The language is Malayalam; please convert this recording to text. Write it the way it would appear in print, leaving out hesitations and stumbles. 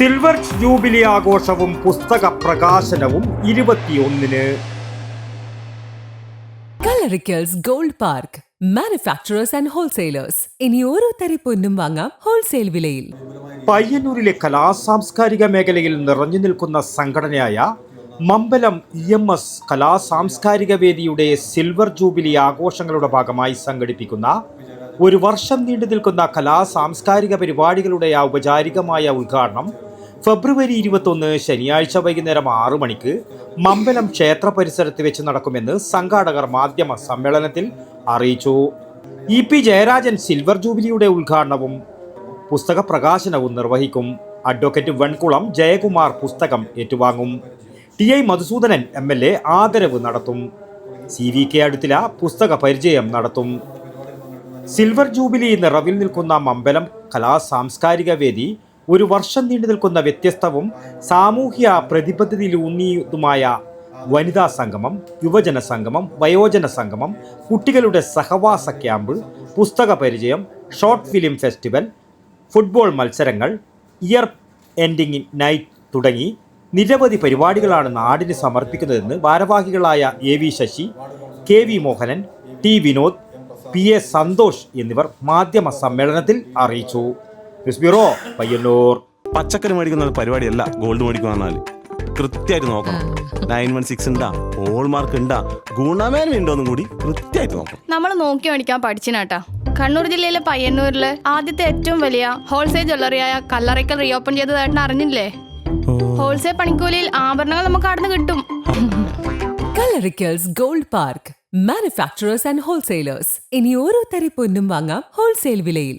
സിൽവർ ജൂബിലി ആഘോഷവും പുസ്തക പ്രകാശനവും 21-ന്. Kalarickals Gold Park manufacturers and wholesalers. ഇനി ഓരോ തരി പൊന്നും വാങ്ങാം ഹോൾസെയിൽ വിലയിൽ. പയ്യന്നൂരിലെ കലാസാംസ്കാരിക മേഖലയിൽ നിറഞ്ഞു നിൽക്കുന്ന സംഘടനയായ മമ്പലം EMS കലാസാംസ്കാരിക വേദിയുടെ സിൽവർ ജൂബിലി ആഘോഷങ്ങളുടെ ഭാഗമായി സംഘടിപ്പിക്കുന്ന ഒരു വർഷം നീണ്ടു നിൽക്കുന്ന കലാസാംസ്കാരിക പരിപാടികളുടെ ഔപചാരികമായ ഉദ്ഘാടനം ഫെബ്രുവരി 21 ശനിയാഴ്ച വൈകുന്നേരം 6 മണിക്ക് മമ്പലം ക്ഷേത്ര പരിസരത്ത് വെച്ച് നടക്കുമെന്ന് സംഘാടകർ മാധ്യമ സമ്മേളനത്തിൽ അറിയിച്ചു. EP ജയരാജൻ സിൽവർ ജൂബിലിയുടെ ഉദ്ഘാടനവും പുസ്തക പ്രകാശനവും നിർവഹിക്കും. അഡ്വക്കേറ്റ് വെൺകുളം ജയകുമാർ പുസ്തകം ഏറ്റുവാങ്ങും. TI മധുസൂദനൻ MLA ആദരവ് നടത്തും. CVK അടുത്തില പുസ്തക പരിചയം നടത്തും. സിൽവർ ജൂബിലി നിറവിൽ നിൽക്കുന്ന മമ്പലം കലാസാംസ്കാരിക വേദി ഒരു വർഷം നീണ്ടു നിൽക്കുന്ന വ്യത്യസ്തവും സാമൂഹ്യ പ്രതിബദ്ധതയിലൂന്നിയതുമായ വനിതാ സംഗമം, യുവജന സംഗമം, വയോജന സംഗമം, കുട്ടികളുടെ സഹവാസ ക്യാമ്പ്, പുസ്തക പരിചയം, ഷോർട്ട് ഫിലിം ഫെസ്റ്റിവൽ, ഫുട്ബോൾ മത്സരങ്ങൾ, ഇയർ എൻഡിങ് നൈറ്റ് തുടങ്ങി നിരവധി പരിപാടികളാണ് നാടിന് സമർപ്പിക്കുന്നതെന്ന് ഭാരവാഹികളായ AV Sasi, KV Mohanan, T Vinod, PA Santhosh എന്നിവർ മാധ്യമ സമ്മേളനത്തിൽ അറിയിച്ചു. News bureau, Payyanur. പച്ചക്കറി മേടിക്കുന്ന പരിപാടിയല്ല ഗോൾഡ് മേടിക്കുക. കൃത്യമായിട്ട് നോക്കണം. 916 ഉണ്ടാ, ഹോൾമാർക്ക് ഉണ്ടാ, ഗുണമേന്മ ഉണ്ടോന്നും കൂടി കൃത്യമായിട്ട് നോക്കണം. നമ്മൾ നോക്കി മേടിക്കാൻ പഠിച്ചിനാട്ടാ. കണ്ണൂർ ജില്ലയിലെ പയ്യന്നൂരിലെ ആദ്യത്തെ ഏറ്റവും വലിയ ഹോൾസെയിൽ ജ്വല്ലറിയായ കല്ലറയ്ക്കൽ റീഓപ്പൺ ചെയ്തതായിട്ട് അറിഞ്ഞില്ലേ? ഹോൾസെയിൽ പണിക്കൂലിയിൽ ആഭരണങ്ങൾ നമുക്ക് അവിടെ നിന്ന് കിട്ടും. Kalarickals Gold Park manufacturers and wholesalers. ഇനി ഓരോ തരി പൊന്നും വാങ്ങാം ഹോൾസെയിൽ വിലയിൽ.